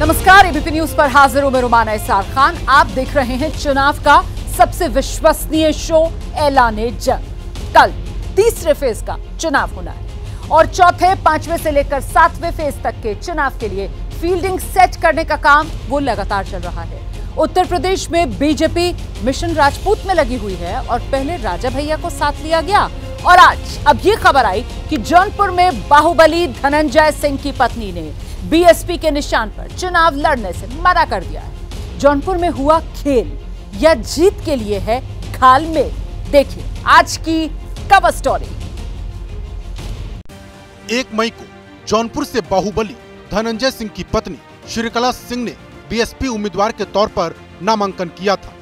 नमस्कार, ABP news पर हाजिर हूं मैं रुमाना इसार खान। आप देख रहे हैं चुनाव का सबसे विश्वसनीय शो ऐलाने जंग। कल तीसरे फेज का चुनाव होना है और चौथे, पांचवें से लेकर सातवें फेज तक के चुनाव के लिए फील्डिंग सेट करने का काम वो लगातार चल रहा है। उत्तर प्रदेश में बीजेपी मिशन राजपूत में लगी हुई है और पहले राजा भैया को साथ लिया गया और आज अब ये खबर आई कि जौनपुर में बाहुबली धनंजय सिंह की पत्नी ने बीएसपी के निशान पर चुनाव लड़ने से मना कर दिया है। जौनपुर में हुआ खेल या जीत के लिए है घालमेल। देखिए आज की कवर स्टोरी। 1 मई को जौनपुर से बाहुबली धनंजय सिंह की पत्नी श्रीकला सिंह ने बीएसपी उम्मीदवार के तौर पर नामांकन किया था,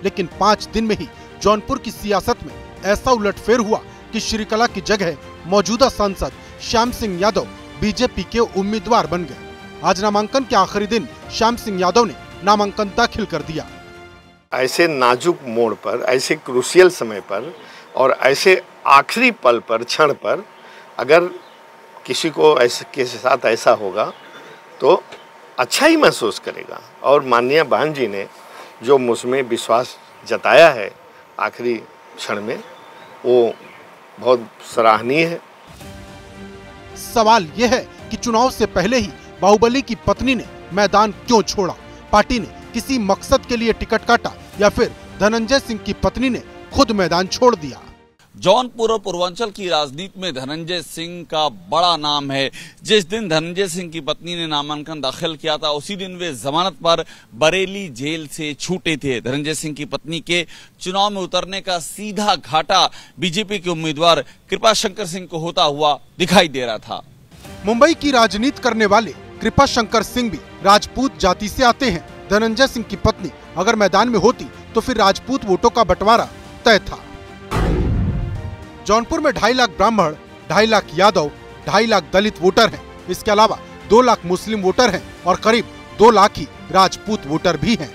लेकिन 5 दिन में ही जौनपुर की सियासत में ऐसा उलटफेर हुआ कि श्रीकला की जगह मौजूदा सांसद श्याम सिंह यादव बीजेपी के उम्मीदवार बन गए। आज नामांकन के आखिरी दिन श्याम सिंह यादव ने नामांकन दाखिल कर दिया। ऐसे नाजुक मोड़ पर, ऐसे क्रूशियल समय पर और ऐसे आखिरी पल पर, क्षण पर अगर किसी को ऐसे के साथ ऐसा होगा तो अच्छा ही महसूस करेगा। और माननीय बहन जी ने जो मुझमें विश्वास जताया है आखिरी क्षण में, वो बहुत सराहनीय है। सवाल यह है कि चुनाव से पहले ही बाहुबली की पत्नी ने मैदान क्यों छोड़ा? पार्टी ने किसी मकसद के लिए टिकट काटा या फिर धनंजय सिंह की पत्नी ने खुद मैदान छोड़ दिया? जौनपुर और पूर्वांचल की राजनीति में धनंजय सिंह का बड़ा नाम है। जिस दिन धनंजय सिंह की पत्नी ने नामांकन दाखिल किया था उसी दिन वे जमानत पर बरेली जेल से छूटे थे। धनंजय सिंह की पत्नी के चुनाव में उतरने का सीधा घाटा बीजेपी के उम्मीदवार कृपा शंकर सिंह को होता हुआ दिखाई दे रहा था। मुंबई की राजनीति करने वाले कृपा शंकर सिंह भी राजपूत जाति से आते हैं। धनंजय सिंह की पत्नी अगर मैदान में होती तो फिर राजपूत वोटों का बंटवारा तय था। जौनपुर में 2.5 लाख ब्राह्मण, 2.5 लाख यादव, 2.5 लाख दलित वोटर हैं। इसके अलावा 2 लाख मुस्लिम वोटर हैं और करीब 2 लाख ही राजपूत वोटर भी हैं।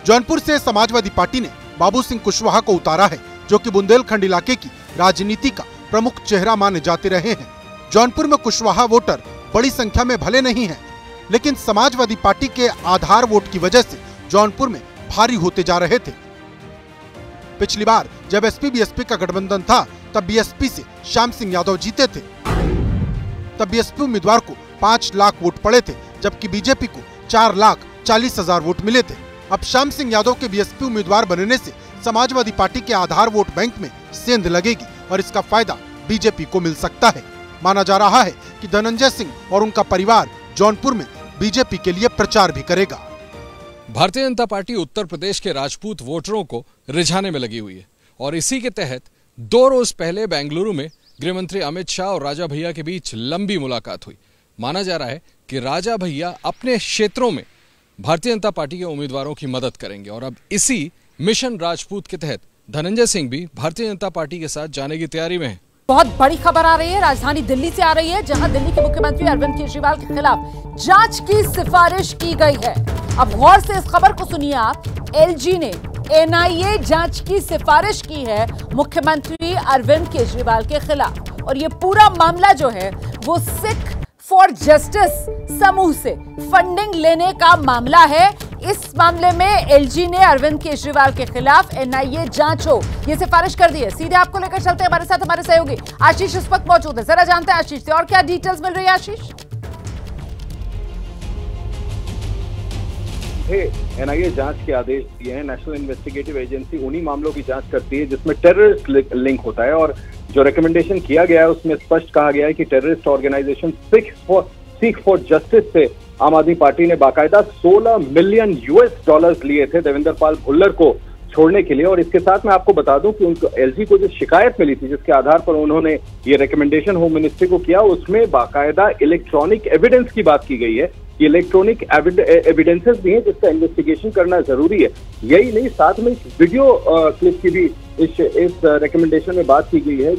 जौनपुर से समाजवादी पार्टी ने बाबू सिंह कुशवाहा को उतारा है, जो कि बुंदेलखंड इलाके की राजनीति का प्रमुख चेहरा माने जाते रहे हैं। जौनपुर में कुशवाहा वोटर बड़ी संख्या में भले नहीं है, लेकिन समाजवादी पार्टी के आधार वोट की वजह से जौनपुर में भारी होते जा रहे थे। पिछली बार जब एसपी बीएसपी का गठबंधन था तब बीएसपी से श्याम सिंह यादव जीते थे। तब बीएसपी उम्मीदवार को 5 लाख वोट पड़े थे, जबकि बीजेपी को 4,40,000 वोट मिले थे। अब श्याम सिंह यादव के बीएसपी उम्मीदवार बनने से समाजवादी पार्टी के आधार वोट बैंक में सेंध लगेगी और इसका फायदा बीजेपी को मिल सकता है। माना जा रहा है कि धनंजय सिंह और उनका परिवार जौनपुर में बीजेपी के लिए प्रचार भी करेगा। भारतीय जनता पार्टी उत्तर प्रदेश के राजपूत वोटरों को रिझाने में लगी हुई है और इसी के तहत 2 रोज पहले बेंगलुरु में गृह मंत्री अमित शाह और राजा भैया के बीच लंबी मुलाकात हुई। माना जा रहा है कि राजा भैया अपने क्षेत्रों में भारतीय जनता पार्टी के उम्मीदवारों की मदद करेंगे और अब इसी मिशन राजपूत के तहत धनंजय सिंह भी भारतीय जनता पार्टी के साथ जाने की तैयारी में है। बहुत बड़ी खबर आ रही है, राजधानी दिल्ली से आ रही है, जहां दिल्ली के मुख्यमंत्री अरविंद केजरीवाल के खिलाफ जांच की सिफारिश की गई है। अब गौर से इस खबर को सुनिए आप। एलजी ने एनआईए जांच की सिफारिश की है मुख्यमंत्री अरविंद केजरीवाल के खिलाफ और ये पूरा मामला जो है वो सिख फॉर जस्टिस समूह से फंडिंग लेने का मामला है। इस मामले में एलजी ने अरविंद केजरीवाल के खिलाफ एनआईए जांच हो ये सिफारिश कर दी है। सीधे आपको लेकर चलते हैं, हमारे साथ हमारे सहयोगी आशीष इस वक्त मौजूद है। जरा जानते हैं आशीष से और क्या डिटेल्स मिल रही है। आशीष, एनआईए जांच के आदेश दिए हैं। नेशनल इन्वेस्टिगेटिव एजेंसी उन्हीं मामलों की जांच करती है जिसमें टेररिस्ट लिंक होता है और जो रिकमेंडेशन किया गया है उसमें स्पष्ट कहा गया है कि टेररिस्ट ऑर्गेनाइजेशन सीख फॉर जस्टिस से आम आदमी पार्टी ने बाकायदा $16 मिलियन लिए थे देवेंद्र पाल भुल्लर को छोड़ने के लिए। और इसके साथ मैं आपको बता दूं कि उनको एलजी को जो शिकायत मिली थी जिसके आधार पर उन्होंने ये रिकमेंडेशन होम मिनिस्ट्री को किया, उसमें बाकायदा इलेक्ट्रॉनिक एविडेंस की बात की गई है। ये इलेक्ट्रॉनिक एविडेंसेस भी हैं जिसका इन्वेस्टिगेशन करना जरूरी है। यही नहीं, साथ में वीडियो क्लिप की भी इस रिकमेंडेशन में बात की गई है।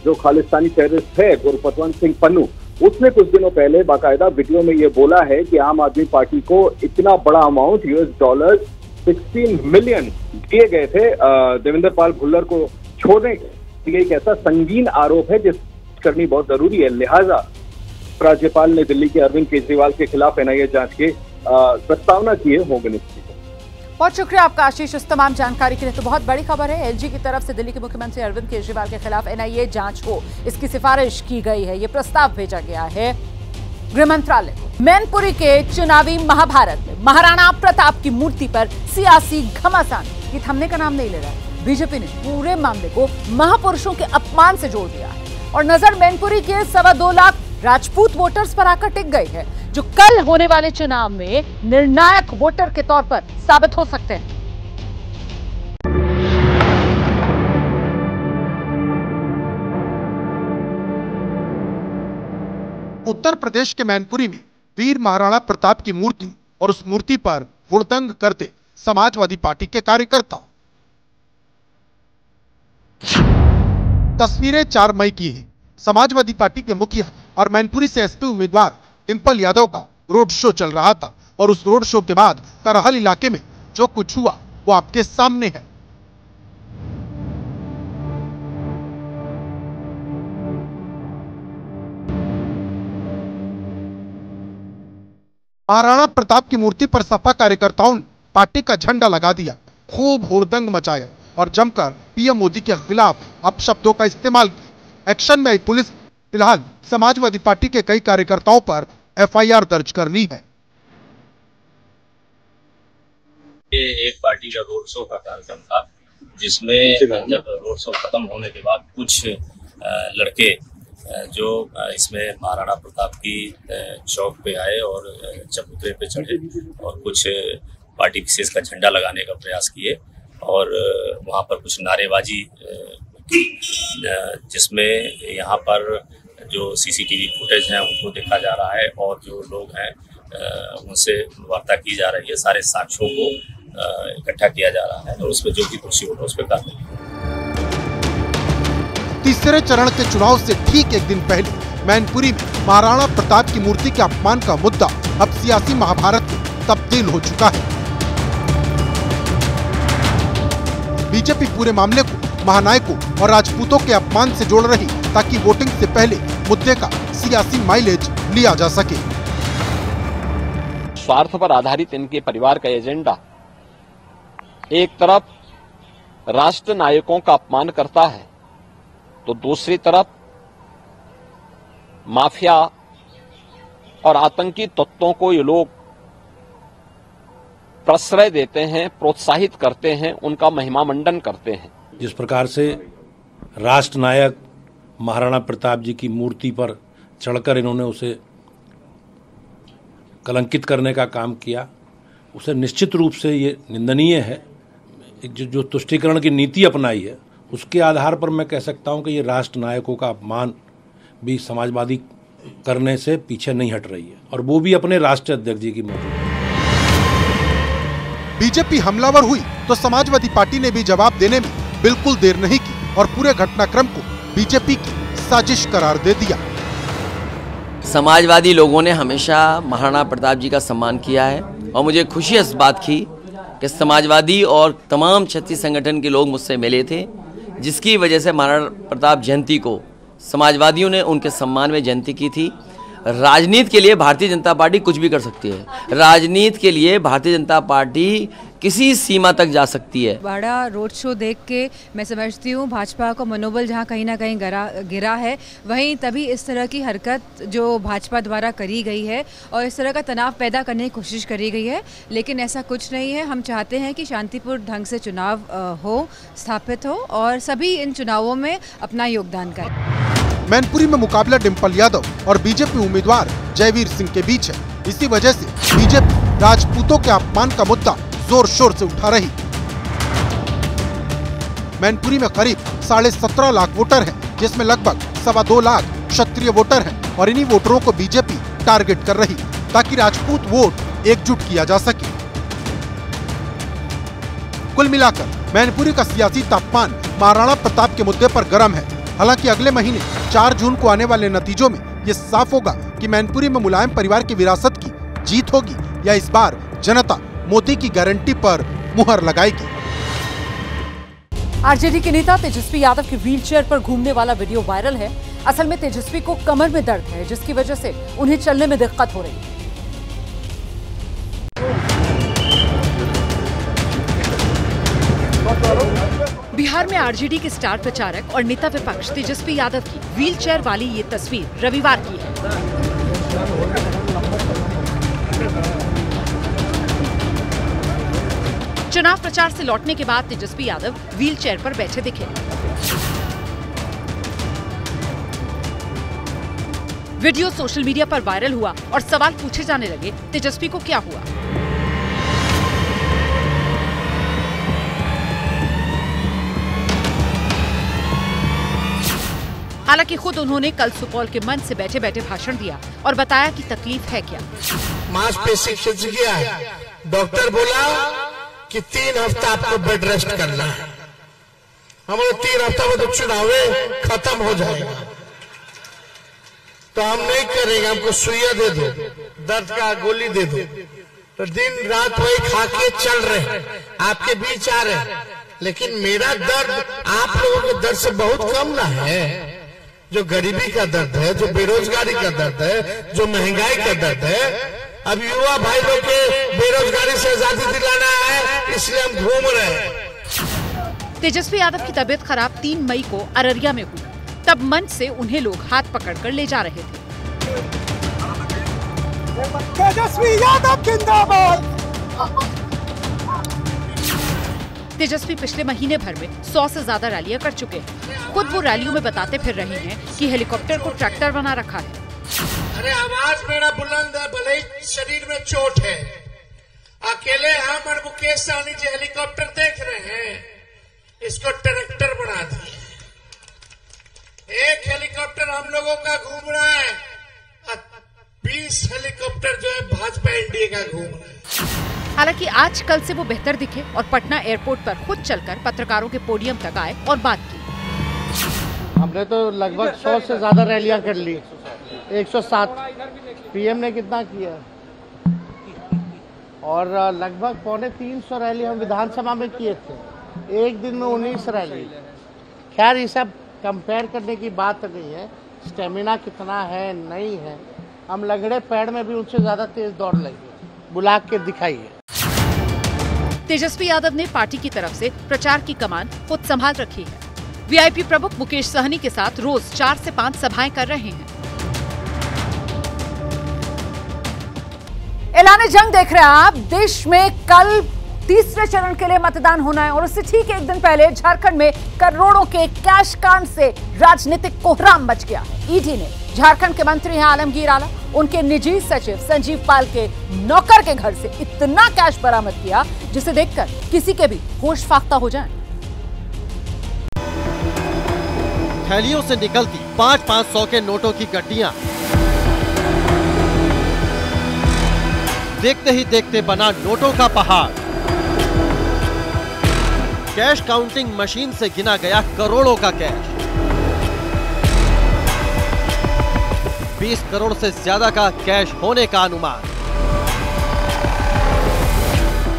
जो खालिस्तानी टेररिस्ट है गुरपतवंत सिंह पन्नू, उसने कुछ दिनों पहले बाकायदा वीडियो में ये बोला है कि आम आदमी पार्टी को इतना बड़ा अमाउंट $16 मिलियन दिए गए थे देवेंद्र पाल भुल्लर को छोड़ने के लिए। एक ऐसा संगीन आरोप है जिस करनी बहुत जरूरी है। लिहाजा उपराज्यपाल ने दिल्ली के अरविंद केजरीवाल के खिलाफ एनआईए जांच के प्रस्तावना की है होम मिनिस्ट्री को। बहुत शुक्रिया आपका आशीष इस तमाम जानकारी के लिए। तो बहुत बड़ी खबर है, एलजी की तरफ से दिल्ली के मुख्यमंत्री अरविंद केजरीवाल के खिलाफ एनआईए जांच हो, इसकी सिफारिश की गई है। ये प्रस्ताव भेजा गया है गृह मंत्रालय को। मैनपुरी के चुनावी महाभारत में महाराणा प्रताप की मूर्ति पर सियासी घमासान, ये थमने का नाम नहीं ले रहा है। बीजेपी ने पूरे मामले को महापुरुषों के अपमान से जोड़ दिया है और नजर मैनपुरी के 2.25 लाख राजपूत वोटर्स पर आकर टिक गई है, जो कल होने वाले चुनाव में निर्णायक वोटर के तौर पर साबित हो सकते हैं। उत्तर प्रदेश के मैनपुरी में वीर महाराणा प्रताप की मूर्ति और उस मूर्ति पर हुड़दंग करते समाजवादी पार्टी के कार्यकर्ता। तस्वीरें 4 मई की है। समाजवादी पार्टी के मुखिया और मैनपुरी से एसपी उम्मीदवार डिंपल यादव का रोड शो चल रहा था और उस रोड शो के बाद करहल इलाके में जो कुछ हुआ वो आपके सामने है। महाराणा प्रताप की मूर्ति पर सपा कार्यकर्ताओं ने पार्टी का झंडा लगा दिया, खूब हुड़दंग मचाया और जमकर पीएम मोदी के खिलाफ अपशब्दों का इस्तेमाल किया। एक्शन में आई पुलिस फिलहाल समाजवादी पार्टी के कई कार्यकर्ताओं पर एफआईआर दर्ज करनी है। ये एक पार्टी का रोड शो का कार्यक्रम था, जिसमें जब रोड शो खत्म होने के बाद कुछ लड़के जो इसमें महाराणा प्रताप की चौक पे आए और चबूतरे पे चढ़े और कुछ पार्टी विशेष का झंडा लगाने का प्रयास किए और वहाँ पर कुछ नारेबाजी की, जिसमें यहाँ पर जो सीसीटीवी फुटेज हैं उनको देखा जा रहा है और जो लोग हैं उनसे वार्ता की जा रही है। सारे साक्ष्यों को इकट्ठा किया जा रहा है और उसमें जो भी दोषी होगा उस पर कार्रवाई। तीसरे चरण के चुनाव से ठीक एक दिन पहले मैनपुरी में महाराणा प्रताप की मूर्ति के अपमान का मुद्दा अब सियासी महाभारत में तब्दील हो चुका है। बीजेपी पूरे मामले को महानायकों और राजपूतों के अपमान से जोड़ रही ताकि वोटिंग से पहले मुद्दे का सियासी माइलेज लिया जा सके। स्वार्थ पर आधारित इनके परिवार का एजेंडा एक तरफ राष्ट्र नायकों का अपमान करता है तो दूसरी तरफ माफिया और आतंकी तत्वों को ये लोग प्रश्रय देते हैं, प्रोत्साहित करते हैं, उनका महिमा मंडन करते हैं। जिस प्रकार से राष्ट्र नायक महाराणा प्रताप जी की मूर्ति पर चढ़कर इन्होंने उसे कलंकित करने का काम किया, उसे निश्चित रूप से ये निंदनीय है। जो तुष्टीकरण की नीति अपनाई है उसके आधार पर मैं कह सकता हूं कि ये राष्ट्र नायकों का अपमान भी समाजवादी करने से पीछे नहीं हट रही है और वो भी अपने राष्ट्रीय अध्यक्ष जी की मौजूदगी। बीजेपी हमलावर हुई तो समाजवादी पार्टी ने भी जवाब देने में बिल्कुल देर नहीं की और पूरे घटनाक्रम को बीजेपी की साजिश करार दे दिया। समाजवादी लोगों ने हमेशा महाराणा प्रताप जी का सम्मान किया है और मुझे खुशी इस बात की कि समाजवादी और तमाम क्षत्रिय संगठन के लोग मुझसे मिले थे, जिसकी वजह से महाराणा प्रताप जयंती को समाजवादियों ने उनके सम्मान में जयंती की थी। राजनीति के लिए भारतीय जनता पार्टी कुछ भी कर सकती है। राजनीति के लिए भारतीय जनता पार्टी किसी सीमा तक जा सकती है। बड़ा रोड शो देख के मैं समझती हूँ भाजपा को मनोबल जहाँ कहीं ना कहीं गिरा है, वहीं तभी इस तरह की हरकत जो भाजपा द्वारा करी गई है और इस तरह का तनाव पैदा करने की कोशिश करी गई है। लेकिन ऐसा कुछ नहीं है। हम चाहते हैं कि शांतिपूर्ण ढंग से चुनाव स्थापित हो और सभी इन चुनावों में अपना योगदान करें। मैनपुरी में मुकाबला डिंपल यादव और बीजेपी उम्मीदवार जयवीर सिंह के बीच है। इसी वजह से बीजेपी राजपूतों के अपमान का मुद्दा जोर शोर से उठा रही। मैनपुरी में करीब 17.5 लाख वोटर हैं, जिसमें लगभग 2.25 लाख क्षत्रिय वोटर हैं और इन्हीं वोटरों को बीजेपी टारगेट कर रही ताकि राजपूत वोट एकजुट किया जा सके। कुल मिलाकर मैनपुरी का सियासी तापमान महाराणा प्रताप के मुद्दे पर गर्म है। हालांकि अगले महीने 4 जून को आने वाले नतीजों में ये साफ होगा कि मैनपुरी में मुलायम परिवार की विरासत की जीत होगी या इस बार जनता मोदी की गारंटी पर मुहर लगाएगी। आरजेडी के नेता तेजस्वी यादव के व्हीलचेयर पर घूमने वाला वीडियो वायरल है। असल में तेजस्वी को कमर में दर्द है, जिसकी वजह से उन्हें चलने में दिक्कत हो रही है। बिहार में आरजेडी के स्टार प्रचारक और नेता विपक्ष तेजस्वी यादव की व्हीलचेयर वाली ये तस्वीर रविवार की है। चुनाव प्रचार से लौटने के बाद तेजस्वी यादव व्हीलचेयर पर बैठे दिखे। वीडियो सोशल मीडिया पर वायरल हुआ और सवाल पूछे जाने लगे, तेजस्वी को क्या हुआ? हालांकि खुद उन्होंने कल सुपौल के मंच से बैठे बैठे भाषण दिया और बताया कि तकलीफ है क्या। मांसपेशी खिंच गया है, डॉक्टर बोला कि 3 हफ्ता आपको बेड रेस्ट करना है। हमारे 3 हफ्ता में तो चुनाव खत्म हो जाएगा, तो हम नहीं करेंगे, हमको सुइया दे दो, दर्द का गोली दे दो। तो दिन रात वही खा के चल रहे हैं, आपके बीच आ रहे हैं, लेकिन मेरा दर्द आप लोगों के दर्द से बहुत कम ना है। जो गरीबी का दर्द है, जो बेरोजगारी का दर्द है, जो महंगाई का दर्द है, अब युवा भाई लोग के बेरोजगारी से आजादी दिलाना है, इसलिए हम घूम रहे हैं। तेजस्वी यादव की तबीयत खराब 3 मई को अररिया में हुई। तब मंच से उन्हें लोग हाथ पकड़कर ले जा रहे थे। तेजस्वी यादव जिंदाबाद। तेजस्वी पिछले महीने भर में 100 से ज्यादा रैलियां कर चुके हैं। खुद वो रैलियों में बताते फिर रहे हैं कि हेलीकॉप्टर को ट्रैक्टर बना रखा है। अरे आवाज मेरा बुलंद है, भले ही शरीर में चोट है। अकेले हम और मुकेश सहनी जी हेलीकॉप्टर देख रहे हैं, इसको ट्रैक्टर बना दिए। एक हेलीकॉप्टर हम लोगों का घूम रहा है, 20 हेलीकॉप्टर जो है भाजपा एनडीए का घूम रहा है। हालांकि आज कल से वो बेहतर दिखे और पटना एयरपोर्ट पर खुद चलकर पत्रकारों के पोडियम तक आए और बात की। हमने तो लगभग 100 से ज्यादा रैलियां कर ली। 107 पीएम ने कितना किया, और लगभग 250 रैली हम विधानसभा में किए थे। एक दिन में 19 रैली। खैर ये सब कंपेयर करने की बात नहीं है, स्टेमिना कितना है नहीं है। हम लगड़े पैड में भी उनसे ज्यादा तेज दौड़ लगे, बुला के दिखाइए। तेजस्वी यादव ने पार्टी की तरफ से प्रचार की कमान खुद संभाल रखी है। वीआईपी प्रमुख मुकेश सहनी के साथ रोज 4 से 5 सभाएं कर रहे हैं। ऐलान जंग देख रहे हैं आप। देश में कल तीसरे चरण के लिए मतदान होना है और उससे ठीक एक दिन पहले झारखंड में करोड़ों के कैश कांड से राजनीतिक कोहराम मच गया। ईडी ने झारखंड के मंत्री हैं आलमगीर आलम, उनके निजी सचिव संजीव पाल के नौकर के घर से इतना कैश बरामद किया जिसे देखकर किसी के भी होश फाख्ता हो जाए। थैलियों से निकलती 500-500 के नोटों की गड्डियां, देखते ही देखते बना नोटों का पहाड़। कैश काउंटिंग मशीन से गिना गया करोड़ों का कैश। 20 करोड़ से ज्यादा का कैश होने का अनुमान।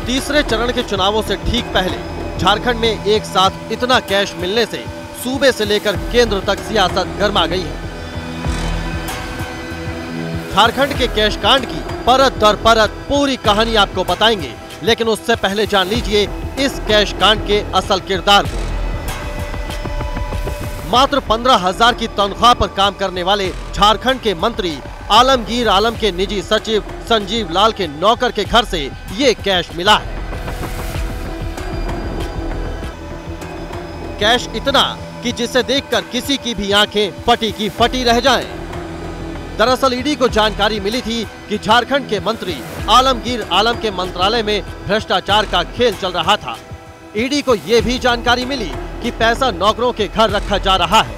तीसरे चरण के चुनावों से ठीक पहले झारखंड में एक साथ इतना कैश मिलने से सूबे से लेकर केंद्र तक सियासत गर्मा गई है। झारखंड के कैश कांड की परत दर परत पूरी कहानी आपको बताएंगे, लेकिन उससे पहले जान लीजिए इस कैश कांड के असल किरदार को। मात्र 15,000 की तनख्वाह पर काम करने वाले झारखंड के मंत्री आलमगीर आलम के निजी सचिव संजीव लाल के नौकर के घर से ये कैश मिला है। कैश इतना कि जिसे देखकर किसी की भी आंखें फटी की फटी रह जाएं। दरअसल ईडी को जानकारी मिली थी कि झारखंड के मंत्री आलमगीर आलम के मंत्रालय में भ्रष्टाचार का खेल चल रहा था। ईडी को ये भी जानकारी मिली कि पैसा नौकरों के घर रखा जा रहा है।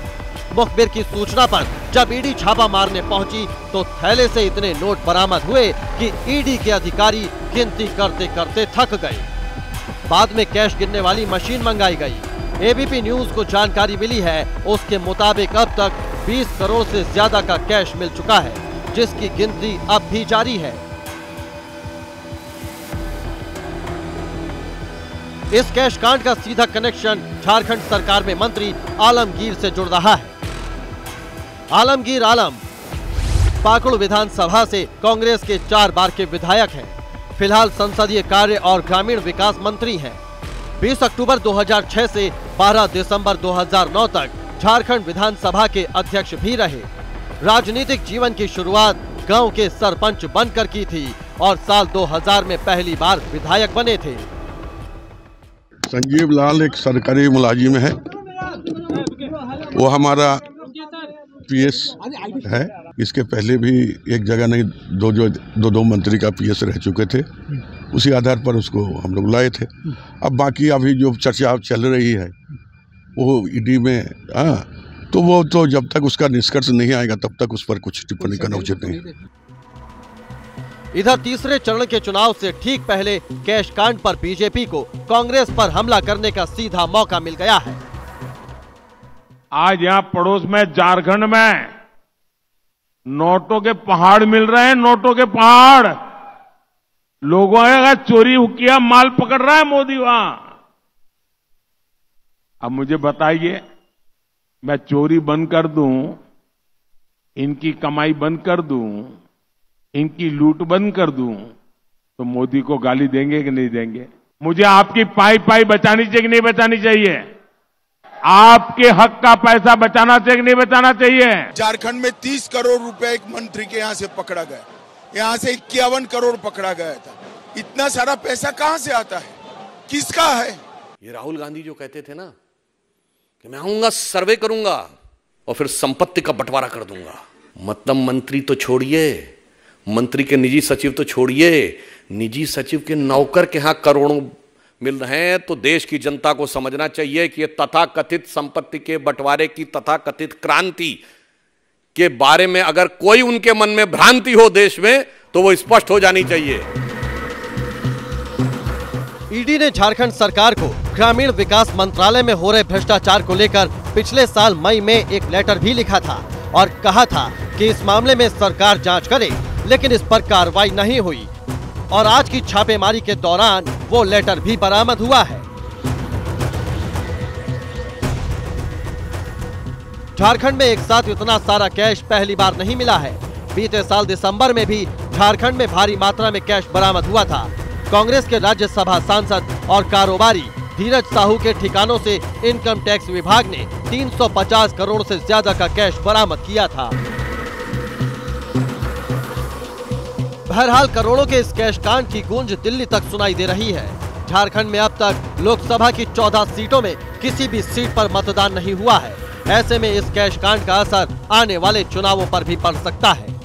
मुखबिर की सूचना पर जब ईडी छापा मारने पहुंची तो थैले से इतने नोट बरामद हुए कि ईडी के अधिकारी गिनती करते करते थक गए। बाद में कैश गिनने वाली मशीन मंगाई गई। एबीपी न्यूज को जानकारी मिली है, उसके मुताबिक अब तक 20 करोड़ से ज्यादा का कैश मिल चुका है, जिसकी गिनती अब भी जारी है। इस कैश कांड का सीधा कनेक्शन झारखंड सरकार में मंत्री आलमगीर से जुड़ रहा है। आलमगीर आलम पाकुड़ विधानसभा से कांग्रेस के 4 बार के विधायक हैं। फिलहाल संसदीय कार्य और ग्रामीण विकास मंत्री हैं। 20 अक्टूबर 2006 से 12 दिसंबर 2009 तक झारखंड विधानसभा के अध्यक्ष भी रहे। राजनीतिक जीवन की शुरुआत गांव के सरपंच बनकर की थी और साल 2000 में पहली बार विधायक बने थे। संजीव लाल एक सरकारी मुलाजिम है, वो हमारा पीएस है। इसके पहले भी एक जगह नहीं दो मंत्री का पीएस रह चुके थे, उसी आधार पर उसको हम लोग लाए थे। अब बाकी अभी जो चर्चा चल रही है वो ईडी में, तो वो तो जब तक उसका निष्कर्ष नहीं आएगा तब तक उस पर कुछ टिप्पणी करना उचित नहीं। इधर तीसरे चरण के चुनाव से ठीक पहले कैश कांड पर बीजेपी को कांग्रेस पर हमला करने का सीधा मौका मिल गया है। आज यहाँ पड़ोस में झारखंड में नोटों के पहाड़ मिल रहे हैं, नोटों के पहाड़। लोगों ने चोरी किया, माल पकड़ रहा है मोदी वहां। अब मुझे बताइए, मैं चोरी बंद कर दूं, इनकी कमाई बंद कर दूं, इनकी लूट बंद कर दूं, तो मोदी को गाली देंगे कि नहीं देंगे? मुझे आपकी पाई बचानी चाहिए कि नहीं बचानी चाहिए? आपके हक का पैसा बचाना चाहिए कि नहीं बचाना चाहिए? झारखंड में 30 करोड़ रुपए एक मंत्री के यहाँ से पकड़ा गया, यहाँ से 51 करोड़ पकड़ा गया था। इतना सारा पैसा कहाँ से आता है, किसका है? ये राहुल गांधी जो कहते थे ना कि मैं आऊंगा, सर्वे करूंगा और फिर संपत्ति का बंटवारा कर दूंगा। मतलब मंत्री तो छोड़िए, मंत्री के निजी सचिव तो छोड़िए, निजी सचिव के नौकर के यहां करोड़ों मिल रहे हैं। तो देश की जनता को समझना चाहिए कि ये तथाकथित संपत्ति के बंटवारे की तथाकथित क्रांति के बारे में अगर कोई उनके मन में भ्रांति हो देश में, तो वो स्पष्ट हो जानी चाहिए। ईडी ने झारखंड सरकार को ग्रामीण विकास मंत्रालय में हो रहे भ्रष्टाचार को लेकर पिछले साल मई में एक लेटर भी लिखा था और कहा था कि इस मामले में सरकार जांच करे, लेकिन इस पर कार्रवाई नहीं हुई। और आज की छापेमारी के दौरान वो लेटर भी बरामद हुआ है। झारखंड में एक साथ इतना सारा कैश पहली बार नहीं मिला है। बीते साल दिसंबर में भी झारखंड में भारी मात्रा में कैश बरामद हुआ था। कांग्रेस के राज्यसभा सांसद और कारोबारी धीरज साहू के ठिकानों से इनकम टैक्स विभाग ने 350 करोड़ से ज्यादा का कैश बरामद किया था। बहरहाल करोड़ों के इस कैश कांड की गूंज दिल्ली तक सुनाई दे रही है। झारखंड में अब तक लोकसभा की 14 सीटों में किसी भी सीट पर मतदान नहीं हुआ है। ऐसे में इस कैश कांड का असर आने वाले चुनावों पर भी पड़ सकता है।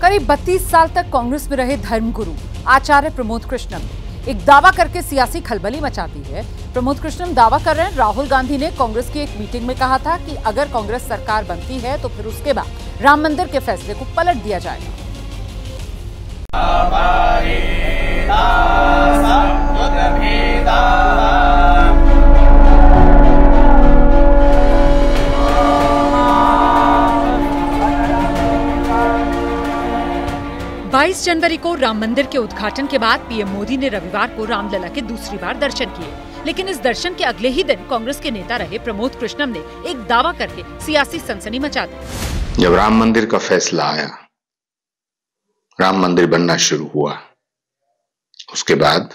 करीब 32 साल तक कांग्रेस में रहे धर्मगुरु आचार्य प्रमोद कृष्णम एक दावा करके सियासी खलबली मचा दी है। प्रमोद कृष्णम दावा कर रहे हैं राहुल गांधी ने कांग्रेस की एक मीटिंग में कहा था कि अगर कांग्रेस सरकार बनती है तो फिर उसके बाद राम मंदिर के फैसले को पलट दिया जाएगा। 22 जनवरी को राम मंदिर के उद्घाटन के बाद पीएम मोदी ने रविवार को रामलला के दूसरी बार दर्शन किए, लेकिन इस दर्शन के अगले ही दिन कांग्रेस के नेता रहे प्रमोद कृष्णम ने एक दावा करके सियासी सनसनी मचा दी। जब राम मंदिर का फैसला आया, राम मंदिर बनना शुरू हुआ, उसके बाद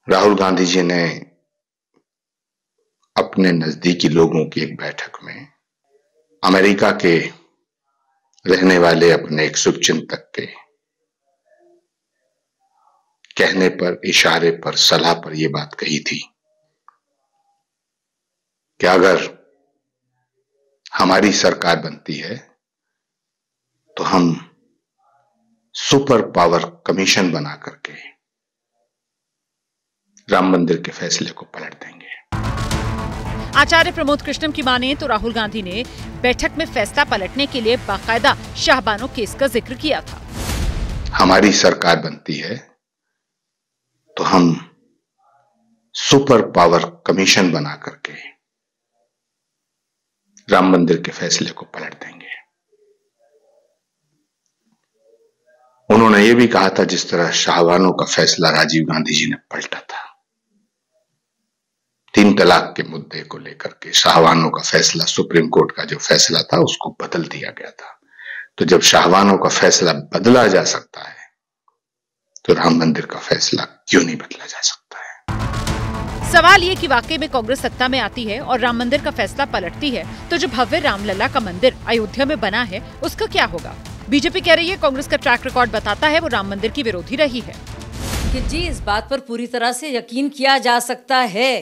राहुल गांधी जी ने अपने नजदीकी लोगों की एक बैठक में अमेरिका के रहने वाले अपने एक शुभचिंतक के कहने पर, इशारे पर, सलाह पर यह बात कही थी कि अगर हमारी सरकार बनती है तो हम सुपर पावर कमीशन बना करके राम मंदिर के फैसले को पलट देंगे। आचार्य प्रमोद कृष्णम की माने तो राहुल गांधी ने बैठक में फैसला पलटने के लिए बाकायदा शाहबानो केस का जिक्र किया था। हमारी सरकार बनती है तो हम सुपर पावर कमीशन बना करके राम मंदिर के फैसले को पलट देंगे। उन्होंने ये भी कहा था जिस तरह शाहबानो का फैसला राजीव गांधी जी ने पलटा था, 3 तीन तलाक के मुद्दे को लेकर के शाहवानों का फैसला, सुप्रीम कोर्ट का जो फैसला था उसको बदल दिया गया था। तो जब शाहवानों का फैसला बदला जा सकता है तो राम मंदिर का फैसला क्यों नहीं बदला जा सकता है? सवाल ये कि वाकई में कांग्रेस सत्ता में आती है और राम मंदिर का फैसला पलटती है तो जो भव्य रामलला का मंदिर अयोध्या में बना है उसका क्या होगा? बीजेपी कह रही है कांग्रेस का ट्रैक रिकॉर्ड बताता है वो राम मंदिर की विरोधी रही है। कि जी इस बात पर पूरी तरह से यकीन किया जा सकता है।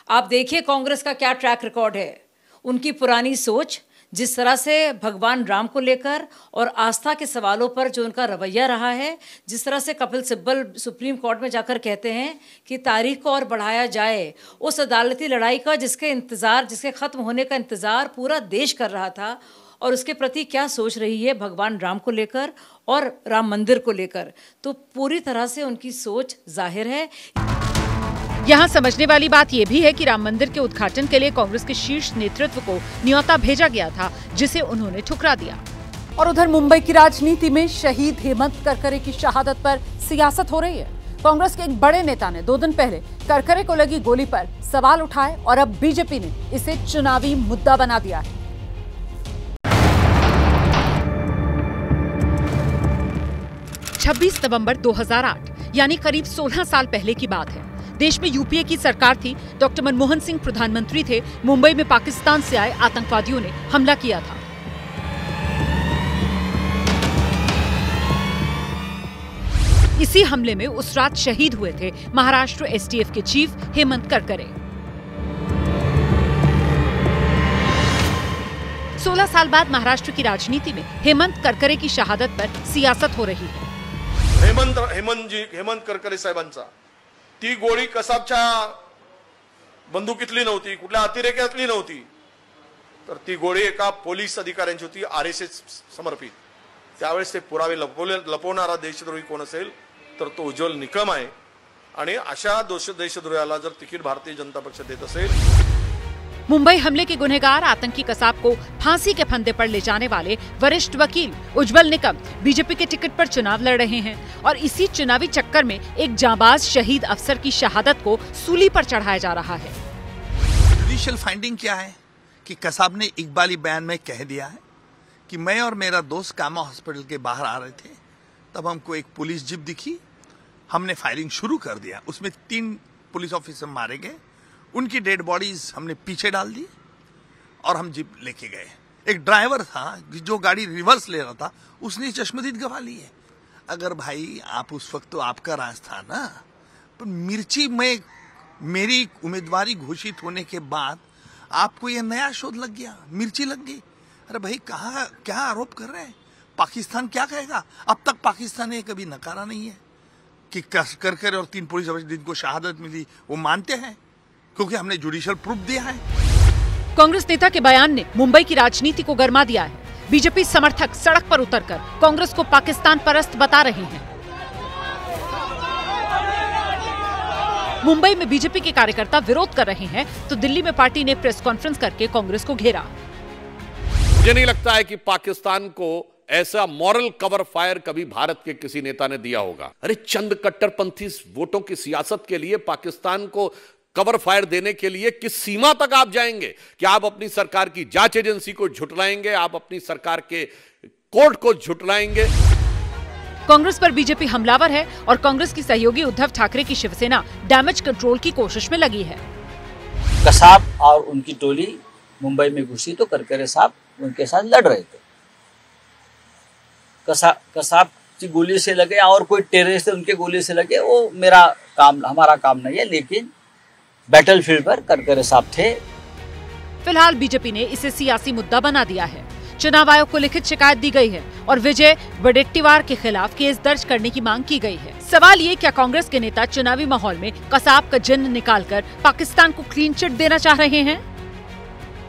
आप देखिए कांग्रेस का क्या ट्रैक रिकॉर्ड है। उनकी पुरानी सोच, जिस तरह से भगवान राम को लेकर और आस्था के सवालों पर जो उनका रवैया रहा है, जिस तरह से कपिल सिब्बल सुप्रीम कोर्ट में जाकर कहते हैं कि तारीख को और बढ़ाया जाए, उस अदालती लड़ाई का जिसके खत्म होने का इंतज़ार पूरा देश कर रहा था, और उसके प्रति क्या सोच रही है भगवान राम को लेकर और राम मंदिर को लेकर, तो पूरी तरह से उनकी सोच जाहिर है। यहाँ समझने वाली बात यह भी है कि राम मंदिर के उद्घाटन के लिए कांग्रेस के शीर्ष नेतृत्व को न्योता भेजा गया था, जिसे उन्होंने ठुकरा दिया। और उधर मुंबई की राजनीति में शहीद हेमंत करकरे की शहादत पर सियासत हो रही है। कांग्रेस के एक बड़े नेता ने 2 दिन पहले करकरे को लगी गोली पर सवाल उठाए और अब बीजेपी ने इसे चुनावी मुद्दा बना दिया है। 26 नवंबर 2008 यानी करीब 16 साल पहले की बात है। देश में यूपीए की सरकार थी, डॉक्टर मनमोहन सिंह प्रधानमंत्री थे। मुंबई में पाकिस्तान से आए आतंकवादियों ने हमला किया था। इसी हमले में उस रात शहीद हुए थे महाराष्ट्र एसटीएफ के चीफ हेमंत करकरे। 16 साल बाद महाराष्ट्र की राजनीति में हेमंत करकरे की शहादत पर सियासत हो रही है। हेमंत करकरे साहेबांचा ती गोळी कसाबच्या बंदुकीतली नव्हती, कुठल्या अतिरेक्यातली नव्हती, तर ती गोळी एका पोलीस अधिकाऱ्यांची होती, आरएसएस समर्पित। त्यावेळेस ते पुरावे लपवणारा देशद्रोही कोण असेल तर तो उज्ज्वल निकम आहे, आणि अशा देशद्रोहाला जर तिकीट भारतीय जनता पक्ष देत असेल। मुंबई हमले के गुनहगार आतंकी कसाब को फांसी के फंदे पर ले जाने वाले वरिष्ठ वकील उज्ज्वल निकम बीजेपी के टिकट पर चुनाव लड़ रहे हैं और इसी चुनावी चक्कर में एक जांबाज शहीद अफसर की शहादत को सूली पर चढ़ाया जा रहा है। जुडिशियल फाइंडिंग क्या है कि कसाब ने इकबाली बयान में कह दिया है कि मैं और मेरा दोस्त कामा हॉस्पिटल के बाहर आ रहे थे, तब हमको एक पुलिस जीप दिखी, हमने फायरिंग शुरू कर दिया। उसमें 3 पुलिस ऑफिसर मारे गए, उनकी डेड बॉडीज हमने पीछे डाल दी और हम जीप लेके गए। एक ड्राइवर था जो गाड़ी रिवर्स ले रहा था, उसने चश्मदीद गवा ली है। अगर भाई आप उस वक्त तो आपका राज था ना, पर मिर्ची में मेरी उम्मीदवारी घोषित होने के बाद आपको ये नया शोध लग गया, मिर्ची लग गई। अरे भाई कहाँ क्या आरोप कर रहे हैं? पाकिस्तान क्या कहेगा? अब तक पाकिस्तान ने कभी नकारा नहीं है कि करकरे और 3 पुलिस ऑफिसर जिनको शहादत मिली वो मानते हैं, क्योंकि हमने जुडिशियल प्रूफ दिया है। कांग्रेस नेता के बयान ने मुंबई की राजनीति को गरमा दिया है। बीजेपी समर्थक सड़क पर उतरकर कांग्रेस को पाकिस्तान परस्त बता रहे हैं। मुंबई में बीजेपी के कार्यकर्ता विरोध कर रहे हैं तो दिल्ली में पार्टी ने प्रेस कॉन्फ्रेंस करके कांग्रेस को घेरा। मुझे नहीं लगता है कि पाकिस्तान को ऐसा मॉरल कवर फायर कभी भारत के किसी नेता ने दिया होगा। अरे चंद कट्टरपंथी वोटों की सियासत के लिए पाकिस्तान को कवर फायर देने के लिए किस सीमा तक आप जाएंगे? कि आप अपनी सरकार की जांच एजेंसी को झुठलाएंगे, आप अपनी सरकार के कोर्ट को झुठलाएंगे। कांग्रेस पर बीजेपी हमलावर है और कांग्रेस की सहयोगी उद्धव ठाकरे की शिवसेना डैमेज कंट्रोल की कोशिश में लगी है। कसाब और उनकी टोली मुंबई में घुसी तो करकरे साहब उनके साथ लड़ रहे थे। कसाब की गोली से लगे और कोई टेररिस्ट उनके गोली से लगे, वो हमारा काम नहीं है, लेकिन बैटलफील्ड पर करकरे साहब थे। फिलहाल बीजेपी ने इसे सियासी मुद्दा बना दिया है। चुनाव आयोग को लिखित शिकायत दी गई है और विजय वडेट्टीवार के खिलाफ केस दर्ज करने की मांग की गई है। सवाल ये, क्या कांग्रेस के नेता चुनावी माहौल में कसाब का जिन्न निकालकर पाकिस्तान को क्लीन चिट देना चाह रहे हैं?